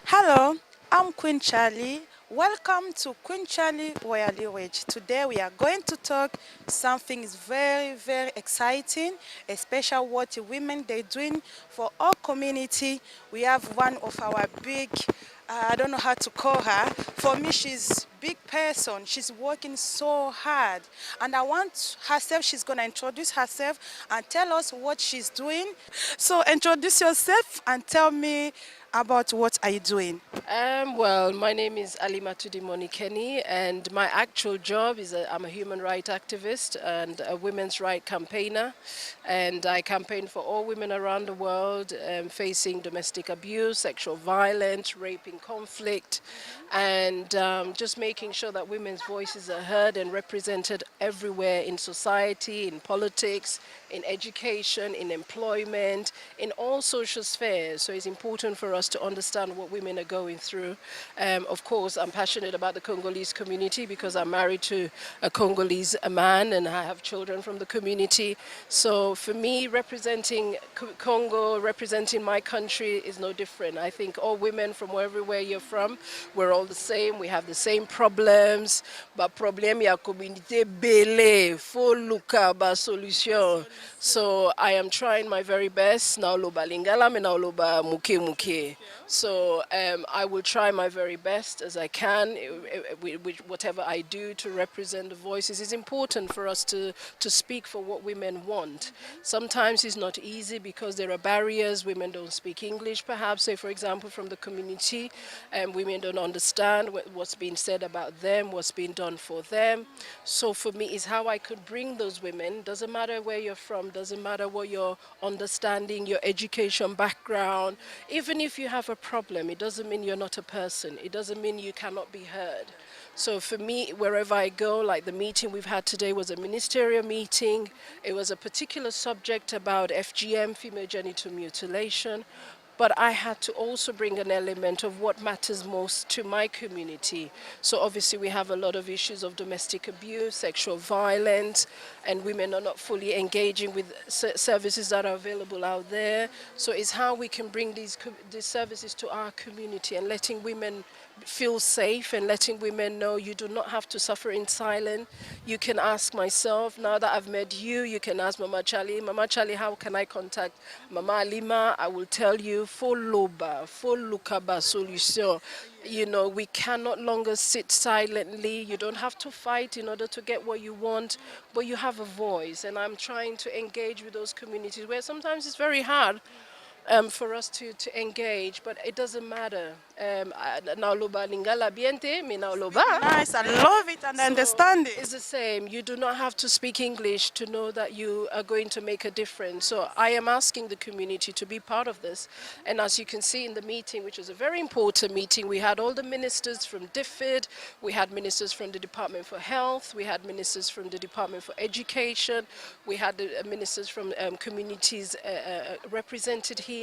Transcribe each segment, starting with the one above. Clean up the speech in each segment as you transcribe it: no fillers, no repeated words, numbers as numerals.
Hello, I'm Queen Charlie. Welcome to Queen Charlie Royally Wage. Today we are going to talk something is very exciting, especially what the women they doing for our community. We have one of our big, I don't know how to call her. For me, she's big person. She's working so hard, and I want herself. She's gonna introduce herself and tell us what she's doing. So introduce yourself and tell me about what are you doing. Well, my name is Alima Dimonekene, and my actual job is I'm a human rights activist and a women's rights campaigner, and I campaign for all women around the world facing domestic abuse, sexual violence, raping, conflict, and just making sure that women's voices are heard and represented everywhere in society, in politics, in education, in employment, in all social spheres. So it's important for us to understand what women are going through. Of course, I'm passionate about the Congolese community because I'm married to a Congolese man and I have children from the community. So for me, representing Congo, representing my country is no different. I think all women from everywhere you're from, we're all the same. We have the same problems. But problem ya community bele, faut luka ba solution. So I am trying my very best. Now loba lingala, me now loba muke muke. So I will try my very best as I can with whatever I do to represent the voices. It's important for us to speak for what women want. Sometimes it's not easy because there are barriers. Women don't speak English, perhaps, say, for example, from the community, and women don't understand what's being said about them, what's being done for them. So for me, it's how I could bring those women. Doesn't matter where you're from, doesn't matter what your understanding, your education background. Even if you have a problem, it doesn't mean you're not a person. It doesn't mean you cannot be heard. So for me, wherever I go, like the meeting we've had today was a ministerial meeting. It was a particular subject about FGM, female genital mutilation. But I had to also bring an element of what matters most to my community. So obviously we have a lot of issues of domestic abuse, sexual violence, and women are not fully engaging with services that are available out there. So it's how we can bring these services to our community and letting women feel safe and letting women know you do not have to suffer in silence. You can ask myself, now that I've met you, you can ask Mama Charlie, how can I contact Mama Alima? I will tell you, for Loba, for Lukaba solution. You know, we can no longer sit silently. You don't have to fight in order to get what you want, but you have a voice. And I'm trying to engage with those communities where sometimes it's very hard for us to engage, but it doesn't matter. Naoloba lingala biente, mi naoloba. Nice, I love it and I understand It's it. the same. You do not have to speak English to know that you are going to make a difference. So I am asking the community to be part of this. And as you can see in the meeting, which was a very important meeting, we had all the ministers from DFID, we had ministers from the Department for Health, we had ministers from the Department for Education, we had the ministers from communities represented here.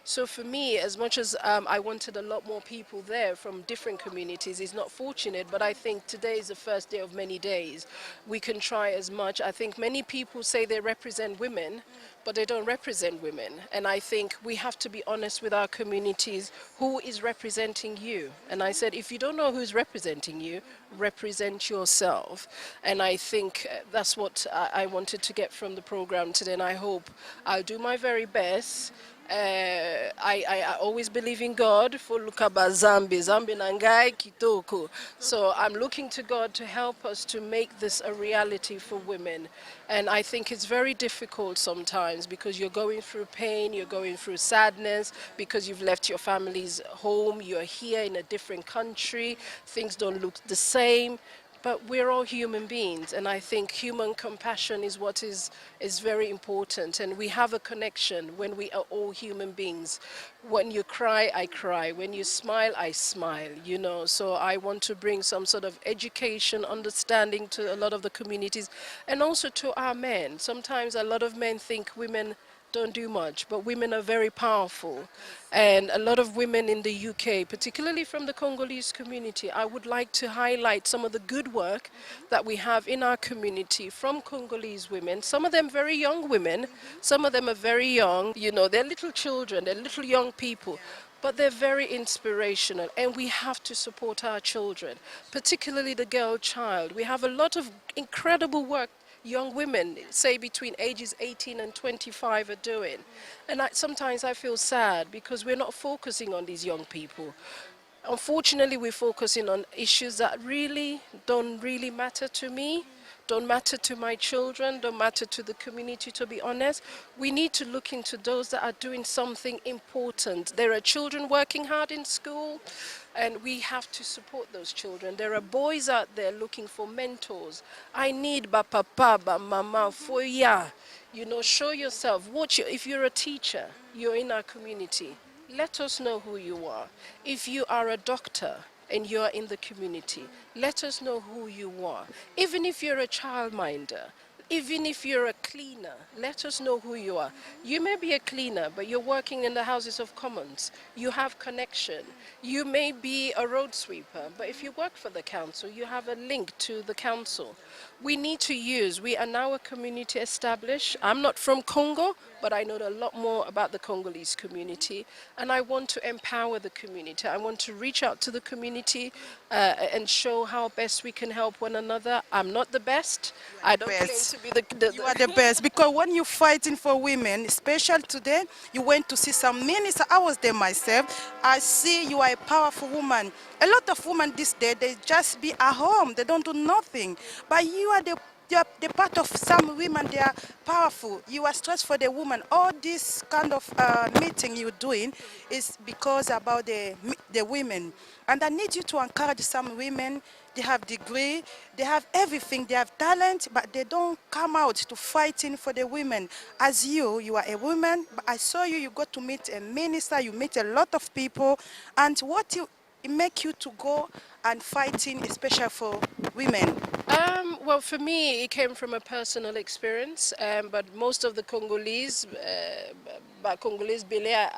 So for me, as much as I wanted a lot more people there from different communities, it's not fortunate, but I think today is the first day of many days. We can try as much. I think many people say they represent women, but they don't represent women. And I think we have to be honest with our communities. Who is representing you? And I said, if you don't know who's representing you, represent yourself. And I think that's what I wanted to get from the program today. And I hope I'll do my very best. I always believe in God. For Lukaba Zambi, Zambi Nangai Kitoko. So I'm looking to God to help us to make this a reality for women. And I think it's very difficult sometimes because you're going through pain, you're going through sadness, because you've left your family's home, you're here in a different country, things don't look the same. But we're all human beings, and I think human compassion is what is very important. And we have a connection when we are all human beings. When you cry, I cry. When you smile, I smile, you know. So I want to bring some sort of education, understanding to a lot of the communities, and also to our men. Sometimes a lot of men think women don't do much, but women are very powerful. And a lot of women in the UK, particularly from the Congolese community, I would like to highlight some of the good work that we have in our community from Congolese women. Some of them very young women, some of them are very young, you know, they're little children, they're little young people. but they're very inspirational, and we have to support our children, particularly the girl child. We have a lot of incredible work young women, say between ages 18 and 25, are doing. And sometimes I feel sad because we're not focusing on these young people. Unfortunately, we're focusing on issues that really don't really matter to me, don't matter to my children, don't matter to the community, to be honest. We need to look into those that are doing something important. There are children working hard in school, and we have to support those children. There are boys out there looking for mentors. I need ba papa, ba mama, for ya. You know, show yourself. If you're a teacher, you're in our community. Let us know who you are. If you are a doctor and you are in the community, let us know who you are. Even if you're a childminder, even if you're a cleaner, let us know who you are. You may be a cleaner, but you're working in the Houses of Commons. You have connection. You may be a road sweeper, but if you work for the council, you have a link to the council. We are now a community established. I'm not from Congo, but I know a lot more about the Congolese community, and I want to empower the community. I want to reach out to the community and show how best we can help one another. I'm not the best. I don't claim Best. to be the You are the best because when you're fighting for women, especially today, you went to see some minister. I was there myself. I see you are a powerful woman. A lot of women this day, they just be at home. They don't do nothing. But you are the part of some women, they are powerful. You are stressed for the woman. All this kind of meeting you're doing is because about the women. And I need you to encourage some women. They have degree, they have everything, they have talent, but they don't come out to fighting for the women. As you are a woman, but I saw you, you got to meet a minister, you meet a lot of people, and what you it make you to go and fighting, especially for women. Well, for me, it came from a personal experience, but most of the Congolese, Congolese Bele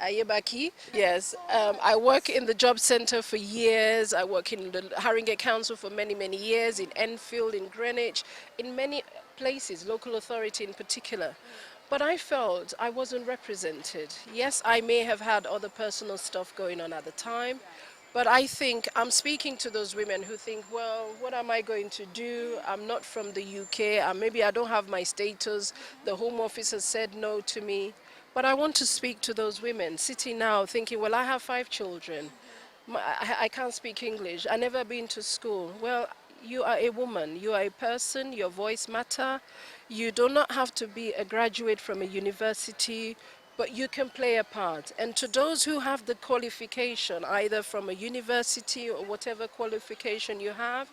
Ayebaki, yes. I work in the job center for years. I work in the Haringey Council for many, many years, in Enfield, in Greenwich, in many places, local authority in particular. But I felt I wasn't represented. Yes, I may have had other personal stuff going on at the time, but I think I'm speaking to those women who think, well, what am I going to do? I'm not from the UK. Maybe I don't have my status. The Home Office has said no to me. But I want to speak to those women sitting now thinking, well, I have 5 children. I can't speak English. I never been to school. Well, you are a woman. You are a person. Your voice matter. You do not have to be a graduate from a university, but you can play a part. And to those who have the qualification, either from a university or whatever qualification you have,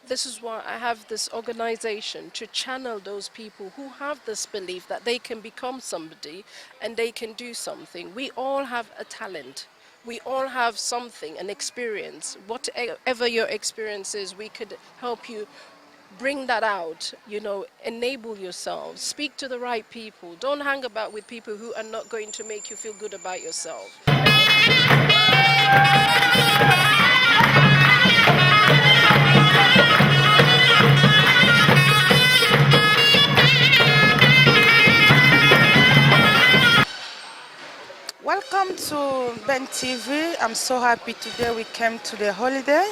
this is why I have this organization to channel those people who have this belief that they can become somebody and they can do something. We all have a talent. We all have something, an experience. Whatever your experience is, we could help you bring that out, enable yourself, speak to the right people. Don't hang about with people who are not going to make you feel good about yourself. Welcome to Ben TV. I'm so happy today we came to the holiday.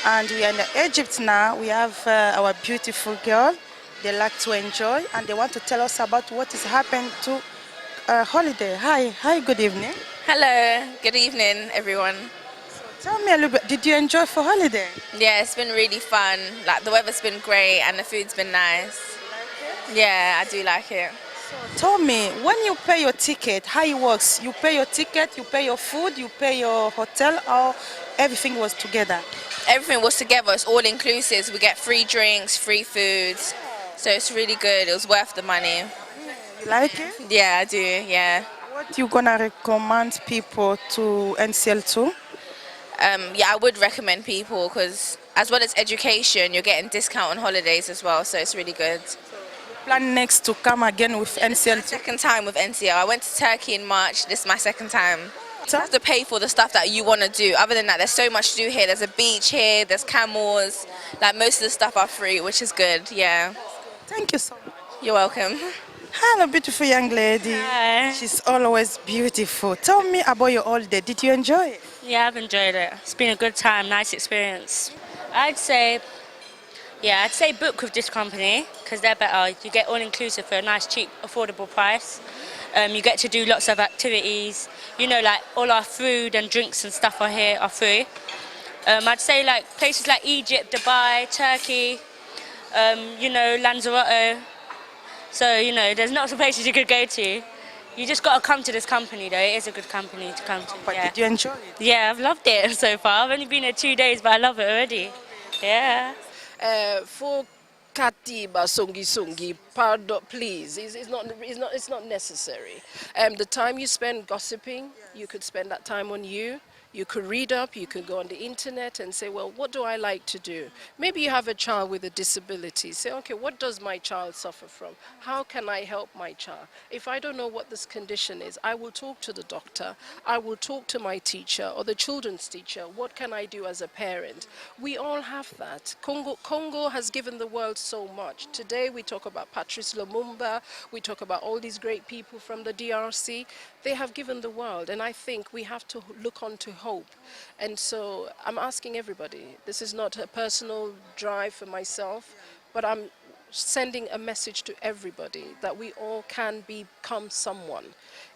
And we are in Egypt now. We have our beautiful girl. They like to enjoy and they want to tell us about what is happening to holiday. Hi, good evening. Hello, good evening, everyone. Tell me a little bit, did you enjoy for holiday? Yeah, it's been really fun. Like, the weather's been great and the food's been nice. Yeah, I do like it. Tell me, when you pay your ticket, how it works? You pay your ticket, you pay your food, you pay your hotel, or everything was together? Everything was together, it's all inclusive. We get free drinks, free foods. So it's really good. It was worth the money. You like it? Yeah, I do, yeah. What you gonna recommend people to NCL to? Yeah, I would recommend people because as well as education, you're getting discount on holidays as well. So it's really good. Plan next to come again with NCL My too? second time with NCL. I went to Turkey in March. This is my second time. You So, have to pay for the stuff that you want to do. Other than that, there's so much to do here. There's a beach here, there's camels. Like, most of the stuff are free, which is good, yeah. thank you so much. You're welcome. Hello, beautiful young lady. Hi. She's always beautiful. Tell me about your holiday. Did you enjoy it? Yeah, I've enjoyed it. It's been a good time, nice experience. I'd say, yeah, I'd say book with this company because they're better. You get all inclusive for a nice, cheap, affordable price. You get to do lots of activities. You know, like all our food and drinks and stuff are here are free. I'd say like places like Egypt, Dubai, Turkey, Lanzarote. So, there's lots of places you could go to. You just got to come to this company though. It is a good company to come to, But yeah. did you enjoy it? Yeah, I've loved it so far. I've only been here 2 days, but I love it already. Yeah. For Katiba Songi Songi, pardon, please. It's not necessary. The time you spend gossiping, you could spend that time on you. You could read up, you could go on the internet and say, well, what do I like to do? Maybe you have a child with a disability. Say, okay, what does my child suffer from? How can I help my child? If I don't know what this condition is, I will talk to the doctor. I will talk to my teacher or the children's teacher. What can I do as a parent? We all have that. Congo has given the world so much. Today we talk about Patrice Lumumba. We talk about all these great people from the DRC. They have given the world, and I think we have to look on to hope. And so I'm asking everybody, this is not a personal drive for myself, but I'm sending a message to everybody that we all can become someone.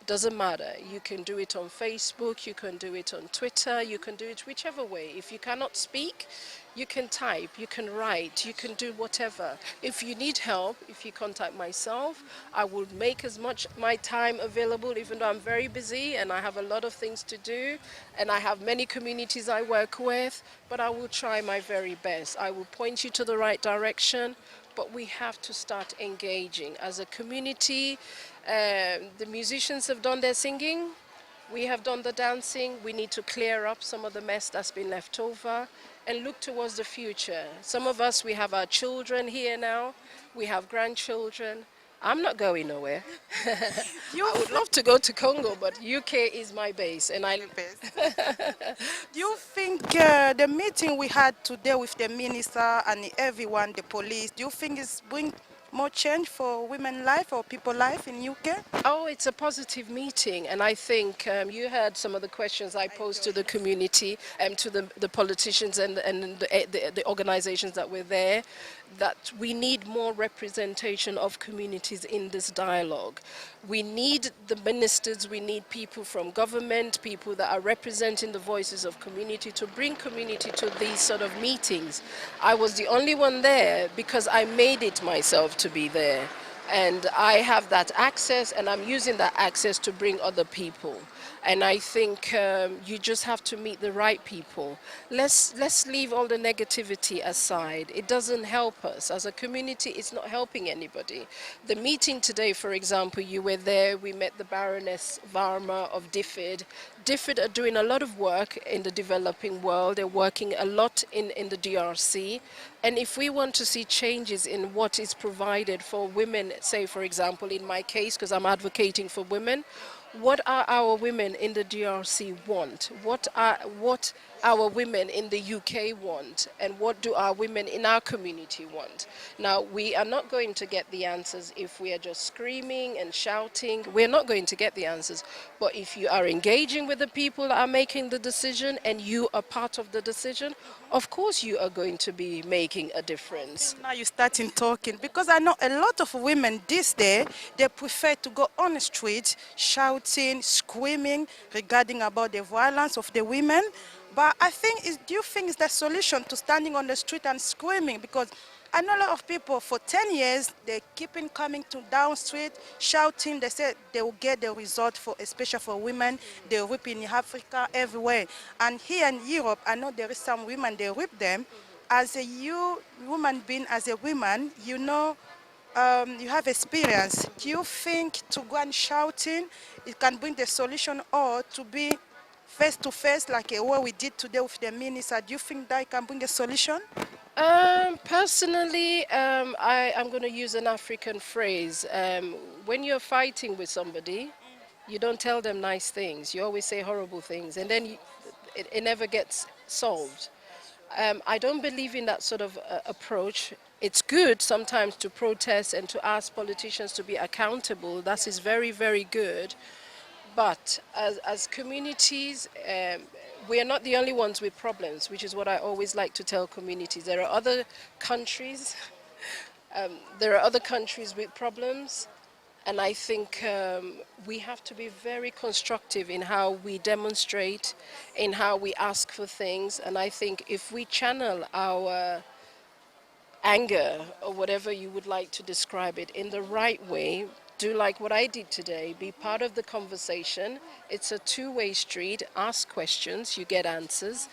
It doesn't matter. You can do it on Facebook, you can do it on Twitter, you can do it whichever way. If you cannot speak, you can type, you can write, you can do whatever. If you need help, if you contact myself, I will make as much my time available, even though I'm very busy and I have a lot of things to do and I have many communities I work with, but I will try my very best. I will point you to the right direction, but we have to start engaging as a community. The musicians have done their singing. We have done the dancing. We need to clear up some of the mess that's been left over and look towards the future. Some of us, we have our children here now. We have grandchildren. I'm not going nowhere. You I would love to go to Congo, but UK is my base, and I. Do you think the meeting we had today with the minister and everyone, the police, do you think it's bring more change for women life or people life in UK? Oh, it's a positive meeting, and I think you heard some of the questions I posed to the community and to the politicians and the organizations that were there, that we need more representation of communities in this dialogue. We need the ministers, we need people from government, people that are representing the voices of community to bring community to these sort of meetings. I was the only one there because I made it myself to be there. And I have that access, and I'm using that access to bring other people. And I think you just have to meet the right people. Let's leave all the negativity aside. It doesn't help us. As a community, it's not helping anybody. The meeting today, for example, you were there, we met the Baroness Varma of DFID. DFID are doing a lot of work in the developing world. They're working a lot in the DRC. And if we want to see changes in what is provided for women, say, for example, in my case, because I'm advocating for women, what are our women in the DRC want? What our women in the UK want? And what do our women in our community want? Now, we are not going to get the answers if we are just screaming and shouting. We're not going to get the answers. But if you are engaging with the people that are making the decision and you are part of the decision, of course you are going to be making a difference. Now you're starting talking because I know a lot of women this day, they prefer to go on the street shouting, screaming regarding about the violence of the women. But I think, do you think it's the solution to standing on the street and screaming? Because I know a lot of people for 10 years, they keep in coming to down street, shouting. They say they will get the result for, especially for women. They whip in Africa, everywhere. And here in Europe, I know there is some women, they whip them. As a you woman being, as a woman, you know, you have experience. Do you think to go and shouting, it can bring the solution, or to be face to face like what we did today with the minister? Do you think that can bring a solution? Personally, I'm going to use an African phrase. When you're fighting with somebody, you don't tell them nice things. You always say horrible things, and then it never gets solved. I don't believe in that sort of approach. It's good sometimes to protest and to ask politicians to be accountable. That is very, very good. But as communities, we are not the only ones with problems, which is what I always like to tell communities. There are other countries, with problems, and I think we have to be very constructive in how we demonstrate, in how we ask for things. And I think if we channel our anger, or whatever you would like to describe it, in the right way, do like what I did today, be part of the conversation. It's a two-way street. Ask questions, you get answers.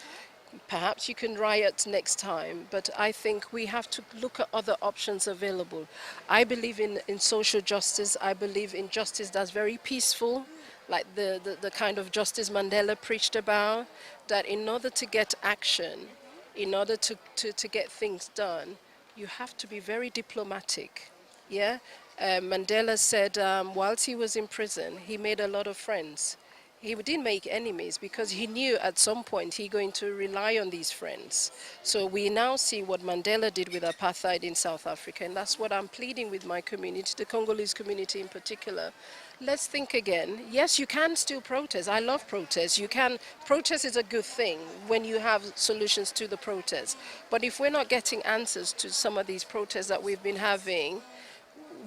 Perhaps you can riot next time, but I think we have to look at other options available. I believe in social justice. I believe in justice that's very peaceful, like the kind of justice Mandela preached about, that in order to get action, in order to get things done, you have to be very diplomatic. Yeah? Mandela said whilst he was in prison, he made a lot of friends. He didn't make enemies because he knew at some point he's going to rely on these friends. So we now see what Mandela did with apartheid in South Africa, and that's what I'm pleading with my community, the Congolese community in particular. Let's think again. Yes, you can still protest. I love protest. Protest is a good thing when you have solutions to the protest. But if we're not getting answers to some of these protests that we've been having,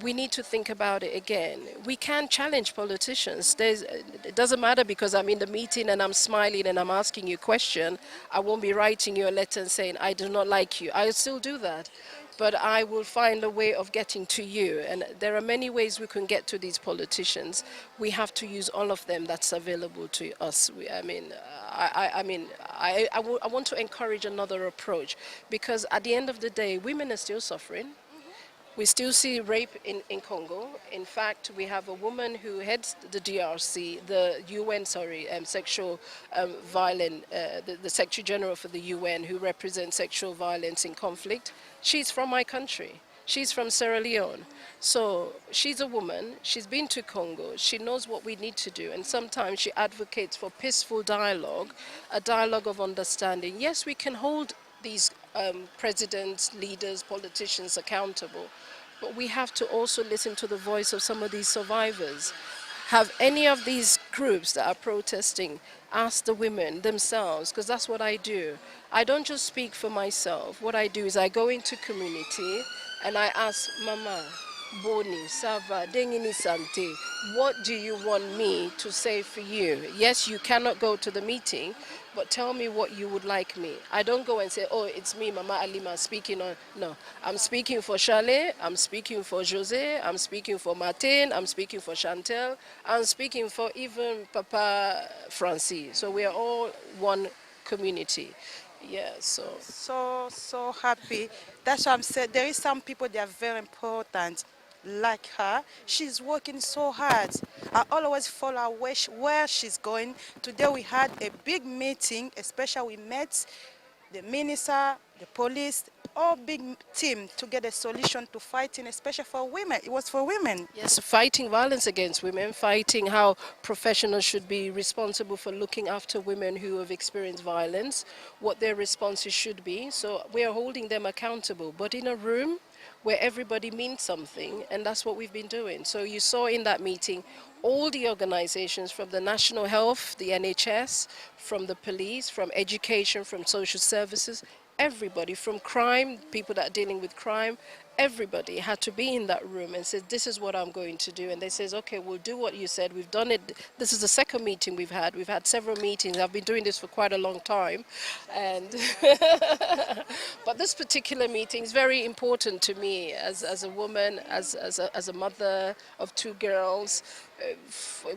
we need to think about it again. We can challenge politicians. It doesn't matter because I'm in the meeting and I'm smiling and I'm asking you a question. I won't be writing you a letter and saying, I do not like you. I'll still do that. But I will find a way of getting to you. And there are many ways we can get to these politicians. We have to use all of them that's available to us. I want to encourage another approach, because at the end of the day, women are still suffering. We still see rape in Congo. In fact, we have a woman who heads the DRC, the UN, sexual violence, the Secretary General for the UN, who represents sexual violence in conflict. She's from my country. She's from Sierra Leone. So she's a woman, she's been to Congo, she knows what we need to do, and sometimes she advocates for peaceful dialogue, a dialogue of understanding. Yes, we can hold these presidents, leaders, politicians accountable, but we have to also listen to the voice of some of these survivors. Have any of these groups that are protesting asked the women themselves, because that's what I do. I don't just speak for myself. What I do is I go into community and I ask, Mama, Boni, Sava, Dengini Sante, what do you want me to say for you? Yes, you cannot go to the meeting, but tell me what you would like me. I don't go and say, oh, it's me, Mama Alima, speaking on. No, I'm speaking for Charlie, I'm speaking for Jose, I'm speaking for Martin, I'm speaking for Chantel, I'm speaking for even Papa Francis. So we are all one community. Yeah, So happy. That's why I'm saying there is some people that are very important, like her. She's working so hard. I always follow her where she's going. Today we had a big meeting, especially we met the minister, the police, all big team to get a solution to fighting, especially for women. It was for women. yes, fighting violence against women, fighting how professionals should be responsible for looking after women who have experienced violence, what their responses should be. So we are holding them accountable, but in a room where everybody means something, and that's what we've been doing. So you saw in that meeting all the organizations, from the National Health, the NHS, from the police, from education, from social services, everybody, from crime, people that are dealing with crime, everybody had to be in that room and said, this is what I'm going to do. And they says, okay, we'll do what you said. We've done it. This is the second meeting we've had. We've had several meetings. I've been doing this for quite a long time. And but this particular meeting is very important to me as a woman, as a mother of two girls.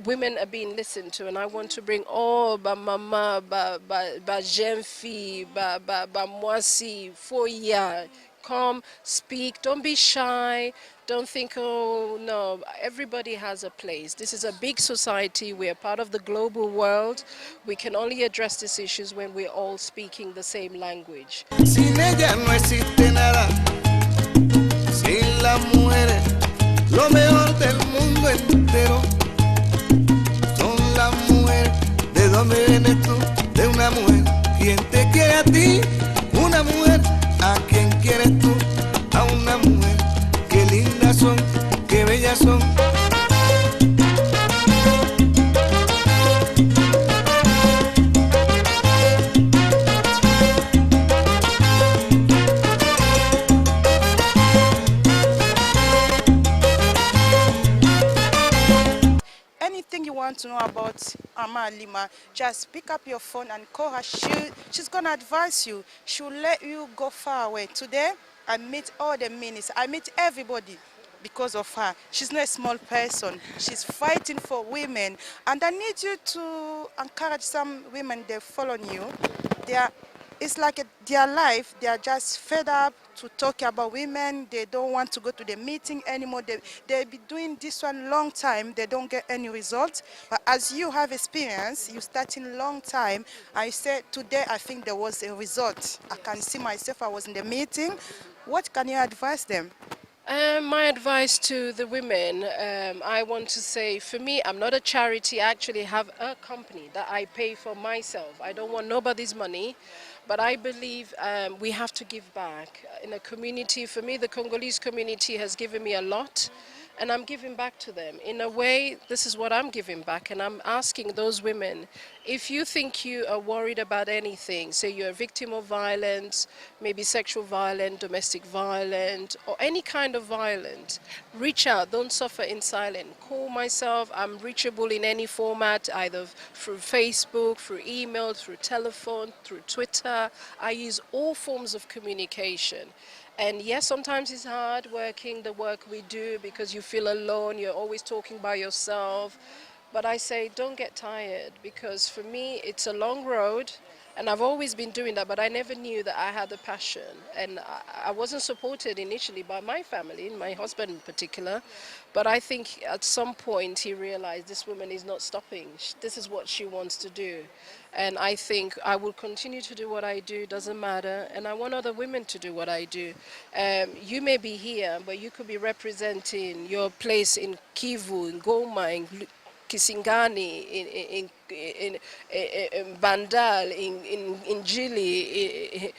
Women are being listened to, and I want to bring all ba mama, ba jeune fille, ba moisi, foya. Come, speak, don't be shy, don't think, oh no, everybody has a place. This is a big society, we are part of the global world. We can only address these issues when we're all speaking the same language. Sin ella no existe nada, sin las mujeres, lo mejor del mundo entero. Son las mujeres, ¿de dónde vienes tú? De una mujer, quien te quiere a ti. want to know about Alima, just pick up your phone and call her. She's going to advise you. She'll let you go far away. Today, I meet all the ministers. I meet everybody because of her. She's not a small person. She's fighting for women. And I need you to encourage some women, they're following you. They are, it's like their life, they are just fed up to talk about women. They don't want to go to the meeting anymore. They've been doing this one long time. They don't get any results. But as you have experience, you starting long time, and you said, today I think there was a result. I can see myself, I was in the meeting. What can you advise them? My advice to the women, I want to say, for me, I'm not a charity. I actually have a company that I pay for myself. I don't want nobody's money, but I believe we have to give back. In a community, for me, the Congolese community has given me a lot, and I'm giving back to them. In a way, this is what I'm giving back, and I'm asking those women, if you think you are worried about anything, say you're a victim of violence, maybe sexual violence, domestic violence, or any kind of violence, reach out, don't suffer in silence. Call myself, I'm reachable in any format, either through Facebook, through email, through telephone, through Twitter. I use all forms of communication. And yes, sometimes it's hard working the work we do because you feel alone, you're always talking by yourself. But I say, don't get tired, because for me, it's a long road. And I've always been doing that, but I never knew that I had a passion. And I wasn't supported initially by my family, my husband in particular. But I think at some point he realized this woman is not stopping. This is what she wants to do. And I think I will continue to do what I do, doesn't matter. And I want other women to do what I do. You may be here, but you could be representing your place in Kivu, in Goma, in Kisingani, in Bandal, in Jili,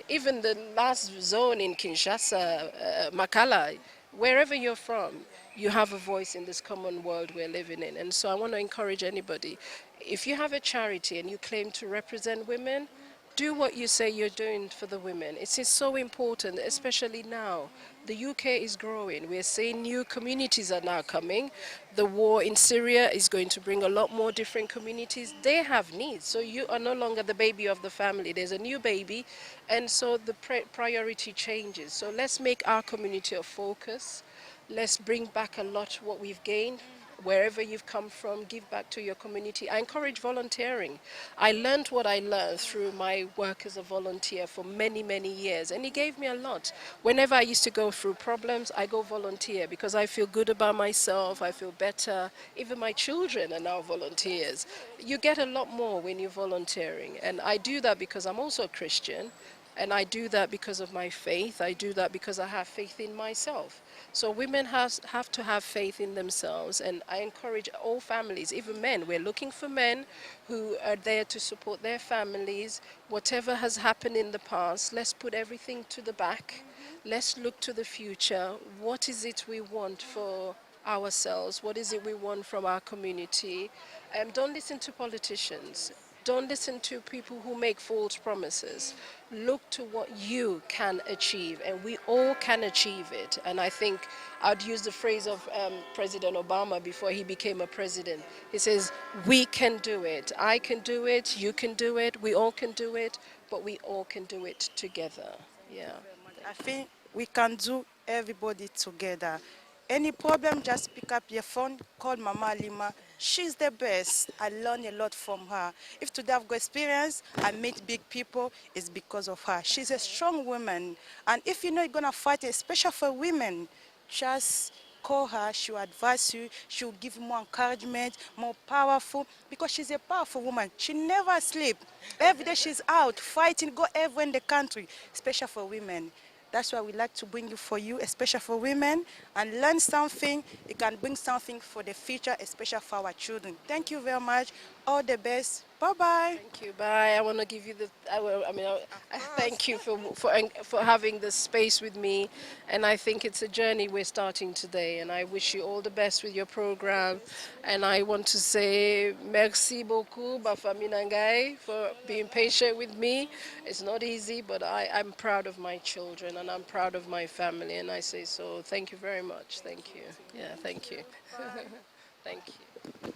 even the last zone in Kinshasa, Makala, wherever you're from, you have a voice in this common world we're living in. And so I want to encourage anybody, if you have a charity and you claim to represent women, do what you say you're doing for the women. It is so important, especially now. The UK is growing. We're seeing new communities are now coming. The war in Syria is going to bring a lot more different communities. They have needs. So you are no longer the baby of the family. There's a new baby. And so the priority changes. So let's make our community a focus. Let's bring back a lot what we've gained. Wherever you've come from, give back to your community. I encourage volunteering. I learned what I learned through my work as a volunteer for many, many years, and it gave me a lot. Whenever I used to go through problems, I go volunteer because I feel good about myself, I feel better. Even my children are now volunteers. You get a lot more when you're volunteering, and I do that because I'm also a Christian. And I do that because of my faith. I do that because I have faith in myself. So women have to have faith in themselves. And I encourage all families, even men. We're looking for men who are there to support their families. Whatever has happened in the past, let's put everything to the back. Let's look to the future. What is it we want for ourselves? What is it we want from our community? Don't listen to politicians. Don't listen to people who make false promises. Look to what you can achieve, and we all can achieve it. And I think I'd use the phrase of President Obama before he became a president. He says, we can do it. I can do it, you can do it, we all can do it, but we all can do it together. Yeah. I think we can do everybody together. Any problem, just pick up your phone, call Mama Alima. She's the best. I learn a lot from her. If today I've got experience, I meet big people, it's because of her. She's a strong woman. And if you know you're going to fight, especially for women, just call her, she'll advise you, she'll give you more encouragement, more powerful, because she's a powerful woman. She never sleeps. Every day she's out fighting, go everywhere in the country, especially for women. That's why we like to bring you for you, especially for women, and learn something. You can bring something for the future, especially for our children. Thank you very much. All the best. Bye-bye. Thank you. Bye. I want to give you the. I thank you for having this space with me, and I think it's a journey we're starting today. And I wish you all the best with your program. And I want to say merci beaucoup, Bafami Nangai, for being patient with me. It's not easy, but I'm proud of my children and I'm proud of my family. And I say so. Thank you very much. Thank you. Yeah. Thank you. Thank you.